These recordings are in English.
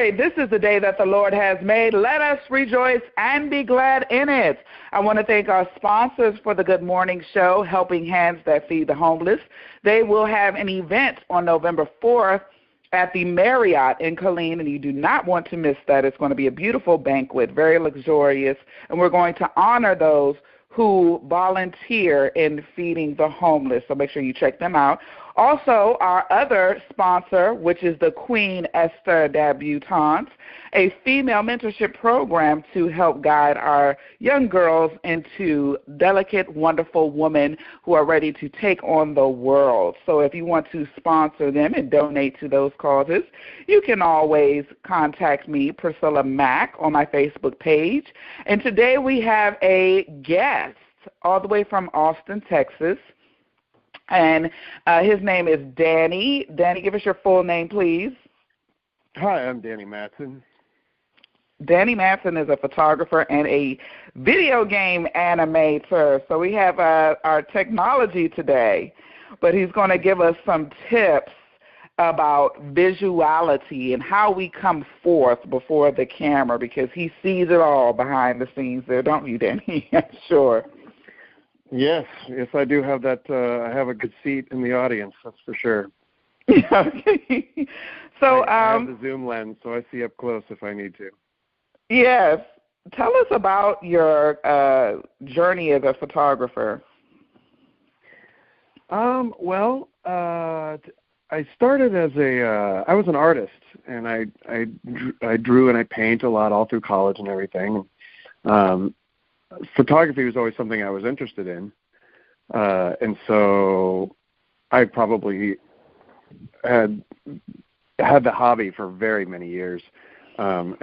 glory. This is the day that the Lord has made. Let us rejoice and be glad in it. I want to thank our sponsors for the Good Morning Show, Helping Hands That Feed the Homeless. They will have an event on November 4th at the Marriott in Killeen, and you do not want to miss that. It's going to be a beautiful banquet, very luxurious, and we're going to honor those who volunteer in feeding the homeless. So make sure you check them out. Also, our other sponsor, which is the Queen Esther Debutante, a female mentorship program to help guide our young girls into delicate, wonderful women who are ready to take on the world. So if you want to sponsor them and donate to those causes, you can always contact me, Priscilla Mack, on my Facebook page. And today we have a guest all the way from Austin, Texas. And his name is Danny. Danny, give us your full name, please. Hi, I'm Danny Matson. Danny Matson is a photographer and a video game animator. So we have our technology today, but he's going to give us some tips about visuality and how we come forth before the camera, because he sees it all behind the scenes there, don't you, Danny? I'm sure. Yes, I do have that. I have a good seat in the audience, that's for sure. Okay. So I have the zoom lens, so I see up close if I need to. Yes. Tell us about your journey as a photographer. Well, I started as I was an artist, and I drew and I paint a lot all through college and everything. Photography was always something I was interested in, and so I probably had the hobby for very many years, and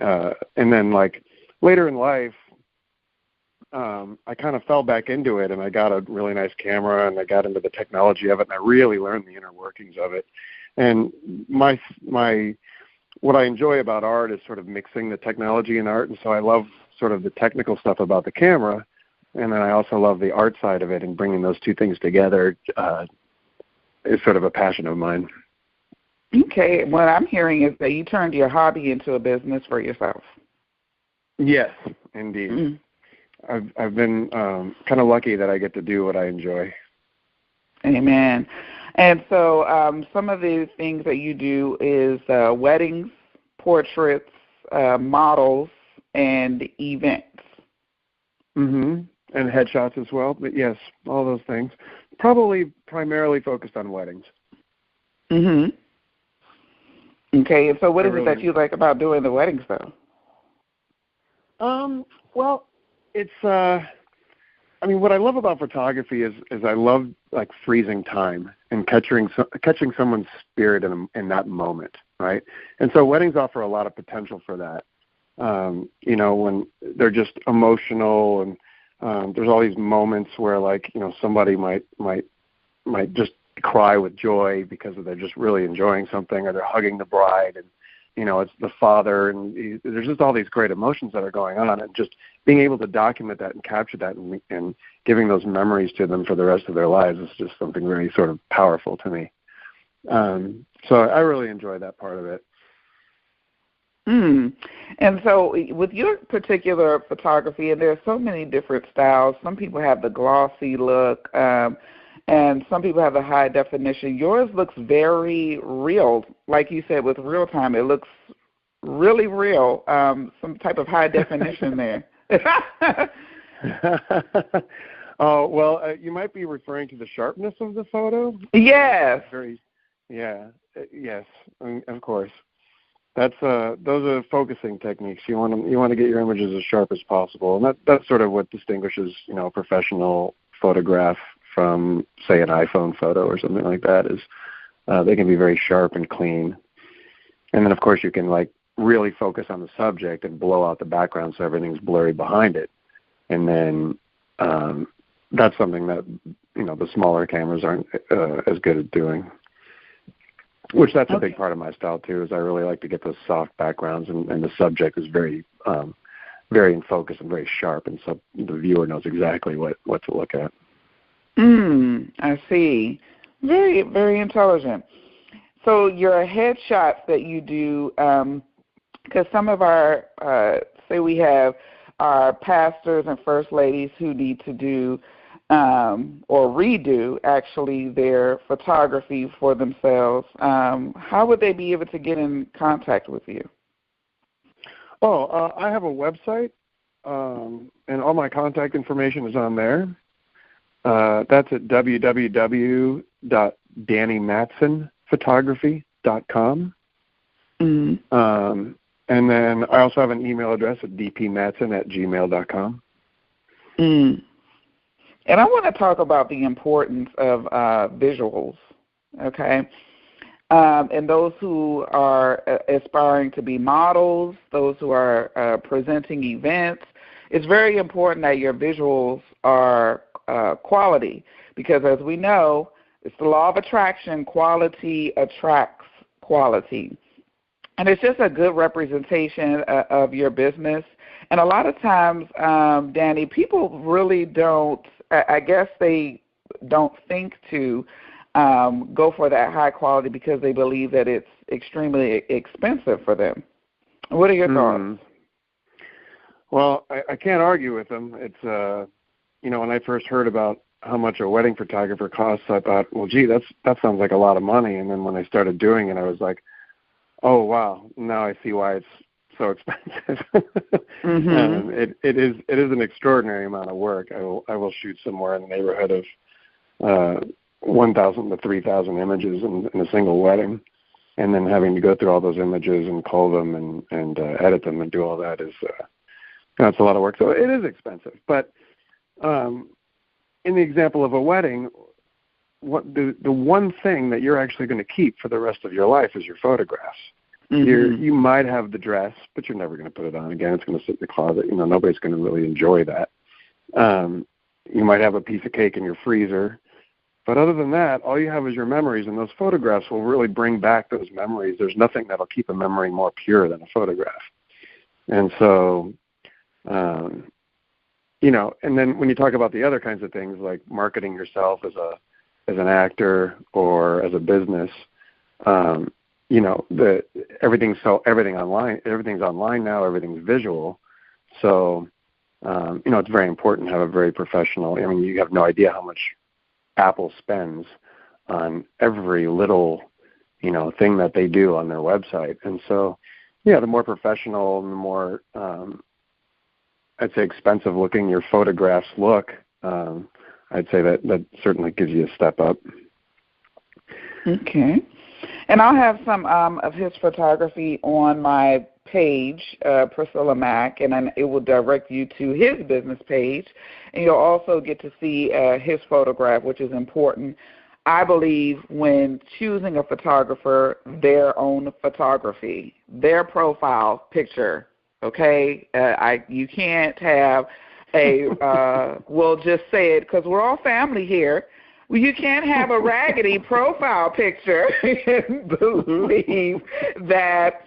then like later in life, I kind of fell back into it, and I got a really nice camera, and I got into the technology of it, and I really learned the inner workings of it. And my what I enjoy about art is sort of mixing the technology and art, and so I love sort of the technical stuff about the camera, and then I also love the art side of it, and bringing those two things together is sort of a passion of mine. Okay, what I'm hearing is that you turned your hobby into a business for yourself. Yes, indeed. Mm-hmm. I've been kind of lucky that I get to do what I enjoy. Amen. And so some of the things that you do is weddings, portraits, models, and events. Mm-hmm. And headshots as well. But yes, all those things. Probably primarily focused on weddings. Mm-hmm. Okay, and so what is it that you like about doing the weddings, though? Well, it's I mean, what I love about photography is I love like freezing time and catching someone's spirit in that moment, right? And so weddings offer a lot of potential for that. You know, when they're just emotional, and there's all these moments where, like, you know, somebody might just cry with joy because they're just really enjoying something, or they're hugging the bride, and you know, it's the father, and there's just all these great emotions that are going on, and just being able to document that and capture that and giving those memories to them for the rest of their lives is just something very sort of powerful to me. So I really enjoy that part of it. And so with your particular photography, and there are so many different styles, some people have the glossy look, and some people have the high definition. Yours looks very real. Like you said, with real time, it looks really real, some type of high definition there. Oh, well, you might be referring to the sharpness of the photo? Yes. Yes, of course. Those are focusing techniques. You want to get your images as sharp as possible, and that's sort of what distinguishes, you know, a professional photograph from, say, an iPhone photo or something like that. Is they can be very sharp and clean, and then of course you can like really focus on the subject and blow out the background so everything's blurry behind it, and then that's something that, you know, the smaller cameras aren't as good at doing. Which that's a big part of my style too. Is I really like to get those soft backgrounds, and the subject is very in focus and very sharp, and so the viewer knows exactly what to look at. I see. Very, very intelligent. So your headshots that you do, because some of our, say we have our pastors and first ladies who need to do or redo actually their photography for themselves, how would they be able to get in contact with you? I have a website, and all my contact information is on there. That's at www.DannyMatsonPhotography.com. Mm-hmm. And then I also have an email address at dpmatson@gmail.com. Mm. And I want to talk about the importance of visuals, okay? And those who are aspiring to be models, those who are presenting events, it's very important that your visuals are quality, because as we know, it's the law of attraction, quality attracts quality. And it's just a good representation of your business. And a lot of times, Danny, people really don't, I guess they don't think to go for that high quality because they believe that it's extremely expensive for them. What are your thoughts? Well, I can't argue with them. It's, when I first heard about how much a wedding photographer costs, I thought, well, gee, that sounds like a lot of money. And then when I started doing it, I was like, oh, wow, now I see why it's so expensive. Mm-hmm. It is an extraordinary amount of work. I will shoot somewhere in the neighborhood of 1,000 to 3,000 images in a single wedding, and then having to go through all those images and cull them and edit them and do all that is that's a lot of work. So it is expensive. But in the example of a wedding, what the one thing that you're actually going to keep for the rest of your life is your photographs. Mm-hmm. You might have the dress, but you're never going to put it on again. It's going to sit in the closet. Nobody's going to really enjoy that. You might have a piece of cake in your freezer, but other than that, all you have is your memories, and those photographs will really bring back those memories. There's nothing that'll keep a memory more pure than a photograph. And so, and then when you talk about the other kinds of things like marketing yourself as an actor or as a business, everything's online. Everything's online now. Everything's visual. So, it's very important to have a very professional. I mean, you have no idea how much Apple spends on every little, thing that they do on their website. And so, the more professional and the more, I'd say, expensive looking your photographs look, I'd say that certainly gives you a step up. Okay. And I'll have some of his photography on my page, Priscilla Mack, and then it will direct you to his business page. And you'll also get to see his photograph, which is important, I believe, when choosing a photographer, their own photography, their profile picture, okay? You can't have we'll just say it because we're all family here. Well, you can't have a raggedy profile picture and believe that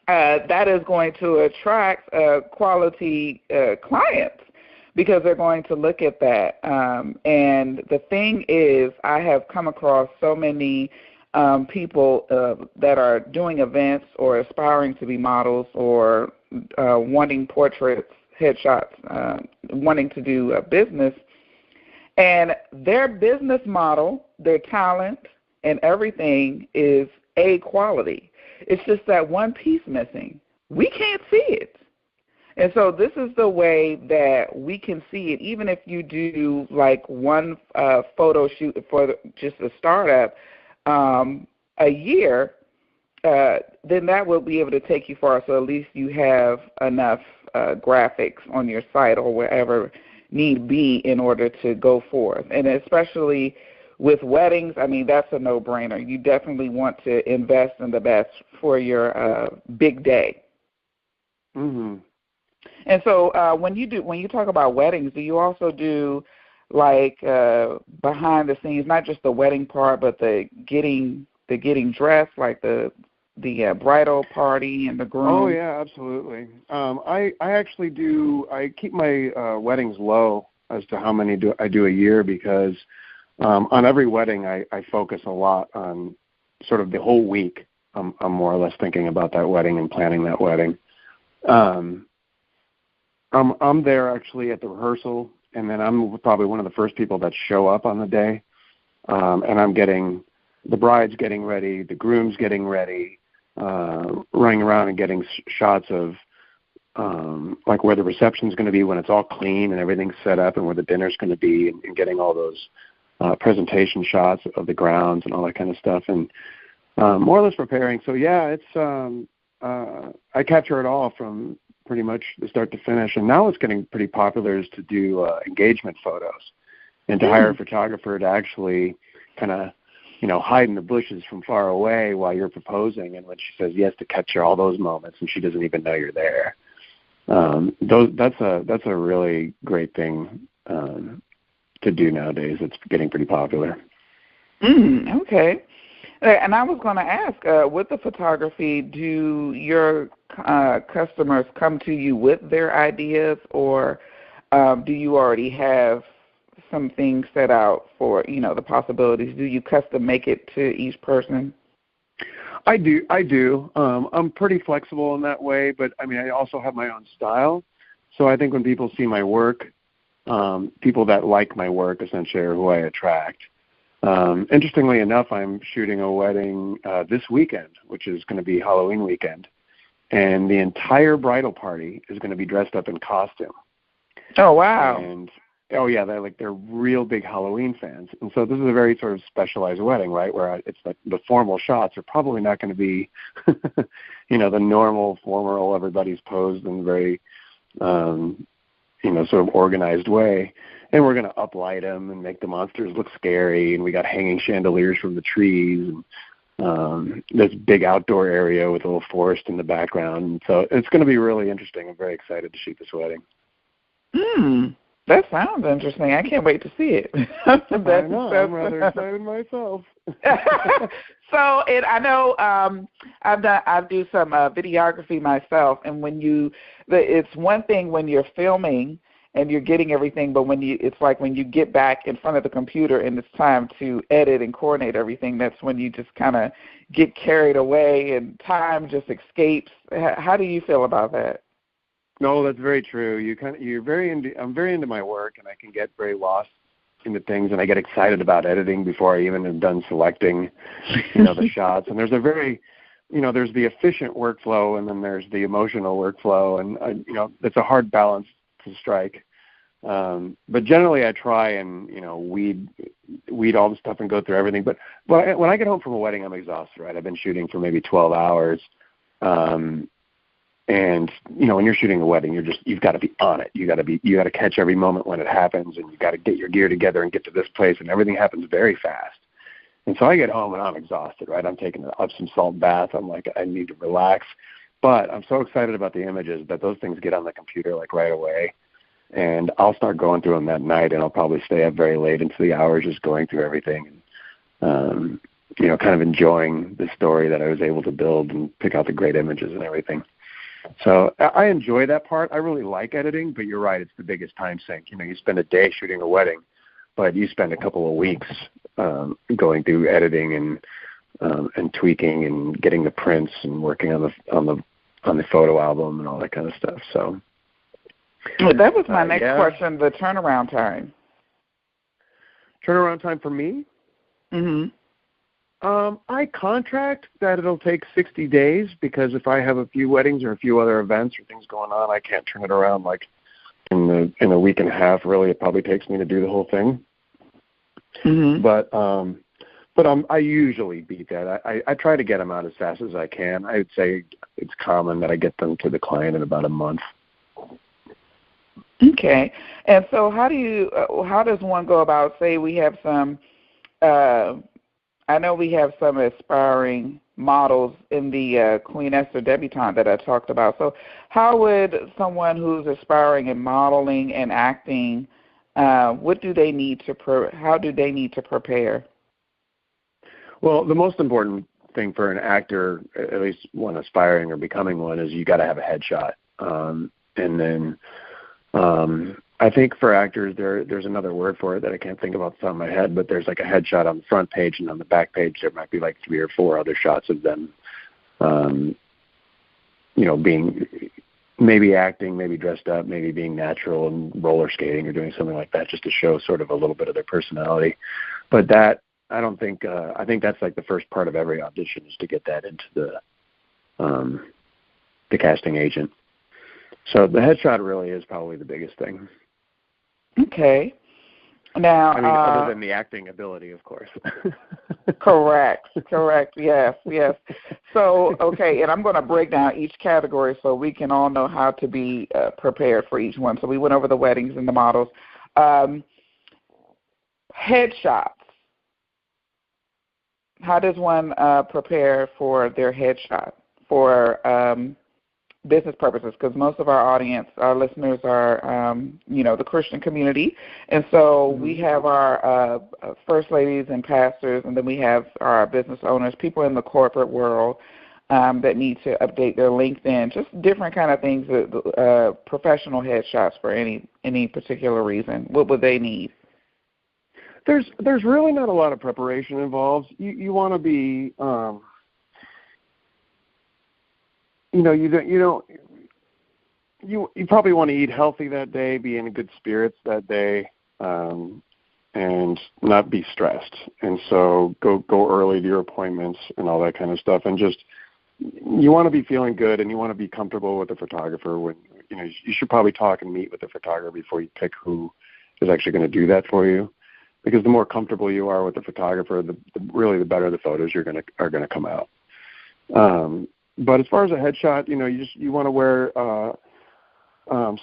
that is going to attract quality clients, because they're going to look at that. And the thing is, I have come across so many people that are doing events or aspiring to be models or wanting portraits, headshots, wanting to do a business. And their business model, their talent, and everything is A quality. It's just that one piece missing. We can't see it. And so this is the way that we can see it. Even if you do like one photo shoot for just a startup a year, then that will be able to take you far. So at least you have enough graphics on your site or wherever need be in order to go forth. And especially with weddings, I mean, that's a no-brainer. You definitely want to invest in the best for your big day. Mm-hmm. And so when you talk about weddings, do you also do like behind the scenes, not just the wedding part, but the getting dressed, like the bridal party and the groom? Oh yeah, absolutely. I actually do. I keep my weddings low as to how many I do a year, because on every wedding I focus a lot on sort of the whole week I'm more or less thinking about that wedding and planning that wedding. I'm there actually at the rehearsal, and then I'm probably one of the first people that show up on the day. And I'm getting the bride's getting ready, the groom's getting ready, running around and getting shots of like where the reception's going to be when it's all clean and everything's set up, and where the dinner's going to be, and getting all those presentation shots of the grounds and all that kind of stuff, and more or less preparing. So yeah, it's I capture it all from pretty much the start to finish. And now it's getting pretty popular is to do engagement photos, and to hire a photographer to actually kind of, hide in the bushes from far away while you're proposing, and when she says yes, to capture all those moments, and she doesn't even know you're there. That's a really great thing to do nowadays. It's getting pretty popular. Okay. And I was going to ask, with the photography, do your customers come to you with their ideas, or do you already have some things set out for, the possibilities? Do you custom make it to each person? I do. I'm pretty flexible in that way, but I also have my own style. So I think when people see my work, people that like my work essentially are who I attract. Interestingly enough, I'm shooting a wedding this weekend, which is going to be Halloween weekend, and the entire bridal party is going to be dressed up in costume. Oh, wow. And they're real big Halloween fans. And so this is a very sort of specialized wedding, right, where it's like the formal shots are probably not going to be, the normal formal, everybody's posed in a very, sort of organized way. And we're going to uplight them and make the monsters look scary. And we got hanging chandeliers from the trees, and this big outdoor area with a little forest in the background. And so it's going to be really interesting. I'm very excited to shoot this wedding. That sounds interesting. I can't wait to see it. I know. I'm rather excited myself. So, I know I do some videography myself, and it's one thing when you're filming and you're getting everything, but when you get back in front of the computer and it's time to edit and coordinate everything, that's when you just kind of get carried away and time just escapes. How do you feel about that? No, that's very true. I'm very into my work, and I can get very lost into things, and I get excited about editing before I even am done selecting, the shots. And there's there's the efficient workflow, and then there's the emotional workflow, and it's a hard balance to strike. But generally, I try and weed all the stuff and go through everything. But when I get home from a wedding, I'm exhausted. Right, I've been shooting for maybe 12 hours. And when you're shooting a wedding, you've got to be on it. You got to catch every moment when it happens, and you got to get your gear together and get to this place, and everything happens very fast. And so I get home and I'm exhausted, right? I'm taking an Epsom salt bath. I'm like, I need to relax. But I'm so excited about the images that those things get on the computer like right away. And I'll start going through them that night, and I'll probably stay up very late into the hours just going through everything, and kind of enjoying the story that I was able to build and pick out the great images and everything. So I enjoy that part. I really like editing, but you're right, it's the biggest time sink. You spend a day shooting a wedding, but you spend a couple of weeks going through editing and tweaking and getting the prints and working on the photo album and all that kind of stuff. So that was my next question, the turnaround time. Turnaround time for me? Mm-hmm. I contract that it'll take 60 days, because if I have a few weddings or a few other events or things going on, I can't turn it around like in a week and a half. Really, it probably takes me to do the whole thing. Mm-hmm. But I usually beat that. I try to get them out as fast as I can. I would say it's common that I get them to the client in about a month. Okay. And so how does one go about, say we have some I know we have some aspiring models in the Queen Esther debutante that I talked about. So how would someone who's aspiring in modeling and acting, how do they need to prepare? Well, the most important thing for an actor, at least one aspiring or becoming one, is you got to have a headshot. And then I think for actors, there's another word for it that I can't think about the top of my head, but there's like a headshot on the front page, and on the back page there might be like 3 or 4 other shots of them being maybe acting, maybe dressed up, maybe being natural and roller skating or doing something like that, just to show sort of a little bit of their personality. But that, I don't think, I think that's like the first part of every audition, is to get that into the casting agent. So the headshot really is probably the biggest thing. Okay. Now, I mean, other than the acting ability, of course. Correct. Yes. So, okay, and I'm going to break down each category so we can all know how to be prepared for each one. So we went over the weddings and the models. Headshots. How does one prepare for their headshot for business purposes? Because most of our audience, our listeners are, the Christian community. And so we have our first ladies and pastors, and then we have our business owners, people in the corporate world that need to update their LinkedIn, just different kind of things, professional headshots for any particular reason. What would they need? There's really not a lot of preparation involved. You want to be, you probably want to eat healthy that day, be in good spirits that day, and not be stressed. And so go early to your appointments and all that kind of stuff. And just, you want to be feeling good, and you want to be comfortable with the photographer. When you should probably talk and meet with the photographer before you pick who is actually going to do that for you. Because the more comfortable you are with the photographer, the better the photos are going to come out. But as far as a headshot, you want to wear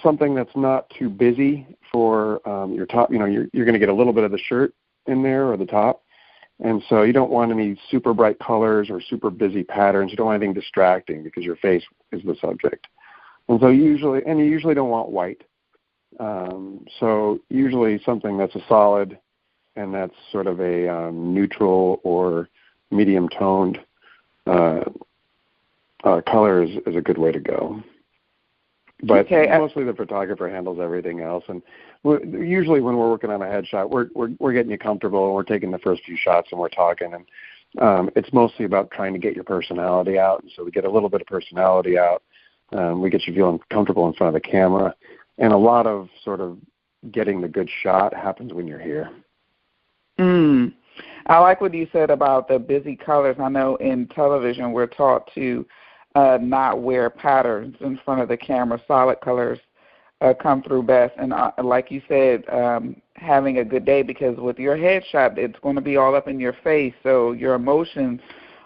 something that's not too busy for your top. You're going to get a little bit of the shirt in there or the top, and so you don't want any super bright colors or super busy patterns. You don't want anything distracting because your face is the subject, and so you usually don't want white. So usually something that's a solid, and that's sort of a neutral or medium-toned color is a good way to go. But mostly the photographer handles everything else. And usually when we're working on a headshot, we're getting you comfortable, and we're taking the first few shots, and we're talking. And it's mostly about trying to get your personality out. And so we get a little bit of personality out. We get you feeling comfortable in front of the camera. And a lot of sort of getting the good shot happens when you're here. I like what you said about the busy colors. I know in television we're taught to not wear patterns in front of the camera. Solid colors come through best. And like you said, having a good day, because with your headshot, it's going to be all up in your face, so your emotions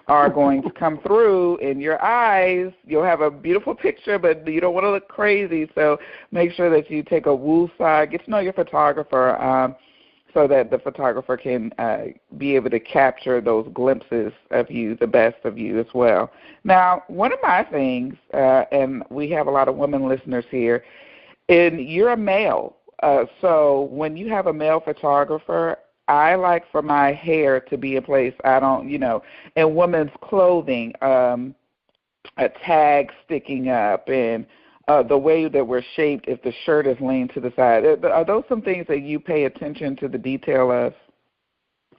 are going to come through in your eyes. You'll have a beautiful picture, but you don't want to look crazy, so make sure that you take a woosah, get to know your photographer, so that the photographer can be able to capture those glimpses of you, the best of you as well. Now, one of my things, and we have a lot of women listeners here, and you're a male. So when you have a male photographer, I like for my hair to be in place. I don't, in women's clothing, a tag sticking up, and the way that we're shaped, if the shirt is leaned to the side. Are those some things that you pay attention to the detail of?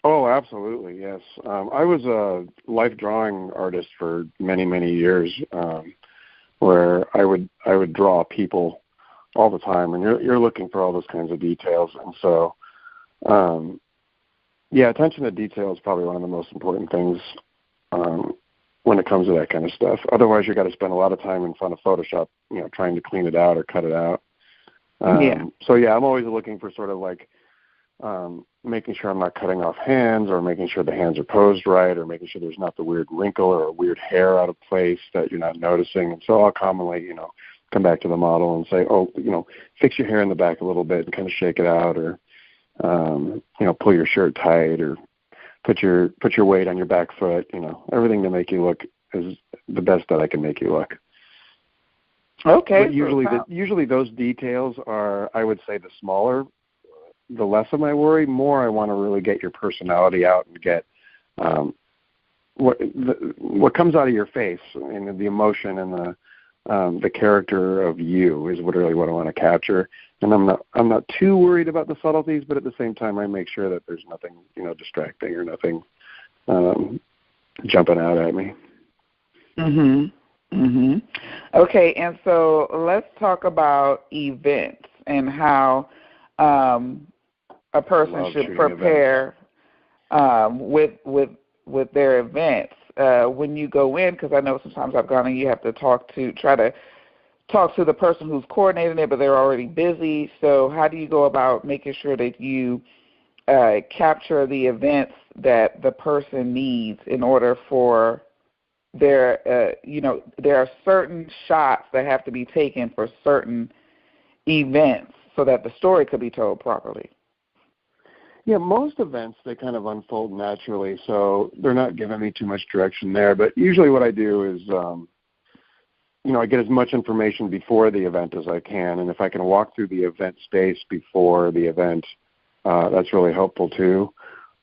Oh, absolutely, yes. I was a life drawing artist for many, many years, where I would draw people all the time, and you're looking for all those kinds of details. And so, attention to detail is probably one of the most important things when it comes to that kind of stuff. Otherwise, you got to spend a lot of time in front of Photoshop, trying to clean it out or cut it out. So I'm always looking for sort of like making sure I'm not cutting off hands, or making sure the hands are posed right, or making sure there's not the weird wrinkle or a weird hair out of place that you're not noticing. And so I'll commonly, come back to the model and say, fix your hair in the back a little bit and kind of shake it out, or pull your shirt tight, or put your weight on your back foot, everything to make you look as the best that I can make you look. Okay. But usually those details are, I would say, the smaller, the less of my worry. More, I want to really get your personality out and get what comes out of your face, and the emotion and the character of you is really what I want to capture. And I'm not too worried about the subtleties, but at the same time, I make sure that there's nothing, distracting or nothing jumping out at me. Mhm. Mhm. Okay, and so let's talk about events and how a person should prepare with their events when you go in. Because I know sometimes I've gone and you have to try to talk to the person who's coordinating it, but they're already busy. So how do you go about making sure that you capture the events that the person needs in order for there are certain shots that have to be taken for certain events so that the story could be told properly? Yeah, most events, they kind of unfold naturally, so they're not giving me too much direction there. But usually what I do is, I get as much information before the event as I can, and if I can walk through the event space before the event, that's really helpful too.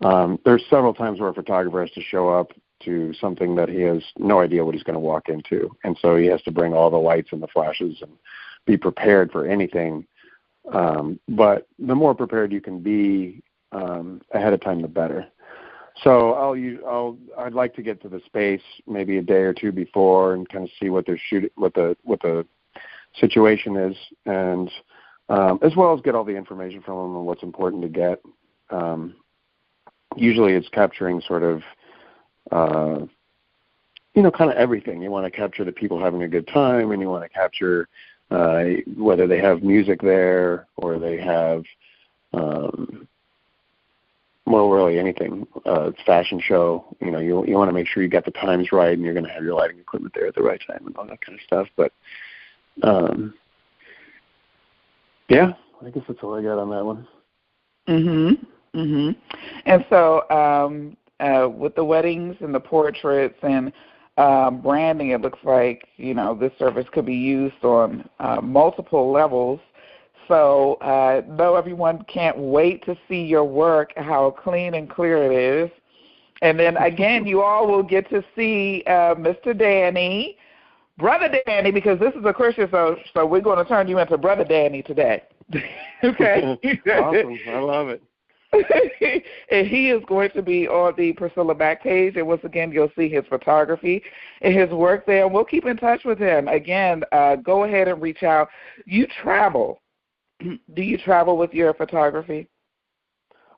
There's several times where a photographer has to show up to something that he has no idea what he's going to walk into, and so he has to bring all the lights and the flashes and be prepared for anything. But the more prepared you can be ahead of time, the better. So I'd like to get to the space maybe a day or two before and kind of see what they're shooting, what the situation is, and as well as get all the information from them on what's important to get. Usually, it's capturing sort of kind of everything. You want to capture the people having a good time, and you want to capture whether they have music there or they have, really anything. Fashion show. You want to make sure you got the times right, and you're going to have your lighting equipment there at the right time and all that kind of stuff. But yeah, I guess that's all I got on that one. Mhm. Mhm. And so, with the weddings and the portraits and branding, it looks like this service could be used on multiple levels. So, though everyone can't wait to see your work, how clean and clear it is, and then again, you all will get to see Mr. Danny, Brother Danny, because this is a Christian, so we're going to turn you into Brother Danny today. Okay. Awesome. I love it. And he is going to be on the Priscilla Mack page, and once again, you'll see his photography and his work there, and we'll keep in touch with him. Again, go ahead and reach out. You travel. Do you travel with your photography?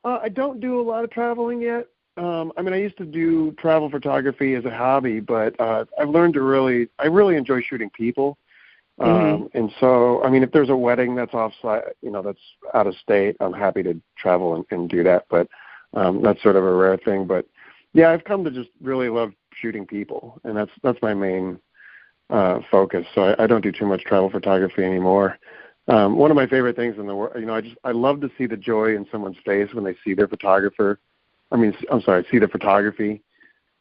I don't do a lot of traveling yet. I used to do travel photography as a hobby, but I've learned I really enjoy shooting people. And so, if there's a wedding that's offsite, that's out of state, I'm happy to travel and do that. But that's sort of a rare thing. But yeah, I've come to just really love shooting people, and that's my main focus. So I don't do too much travel photography anymore. One of my favorite things in the world, I love to see the joy in someone's face when they see their see the photography.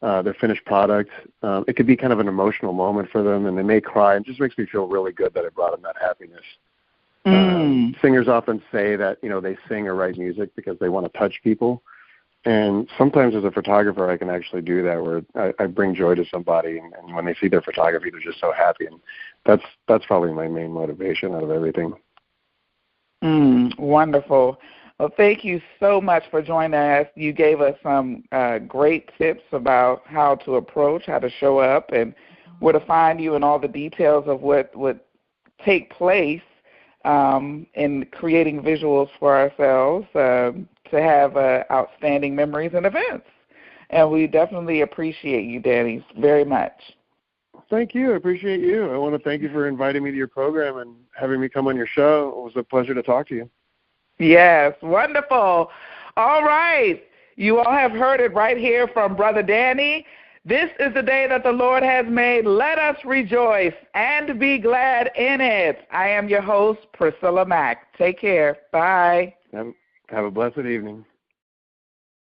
Their finished product. It could be kind of an emotional moment for them, and they may cry. It just makes me feel really good that I brought them that happiness. Singers often say that, they sing or write music because they want to touch people. And sometimes as a photographer, I can actually do that, where I bring joy to somebody, and when they see their photography, they're just so happy. And that's probably my main motivation out of everything. Wonderful. Well, thank you so much for joining us. You gave us some great tips about how to approach, how to show up, and where to find you, and all the details of what would take place in creating visuals for ourselves to have outstanding memories and events. And we definitely appreciate you, Danny, very much. Thank you. I appreciate you. I want to thank you for inviting me to your program and having me come on your show. It was a pleasure to talk to you. Yes, wonderful. All right. You all have heard it right here from Brother Danny. This is the day that the Lord has made. Let us rejoice and be glad in it. I am your host, Priscilla Mack. Take care. Bye. Have a blessed evening.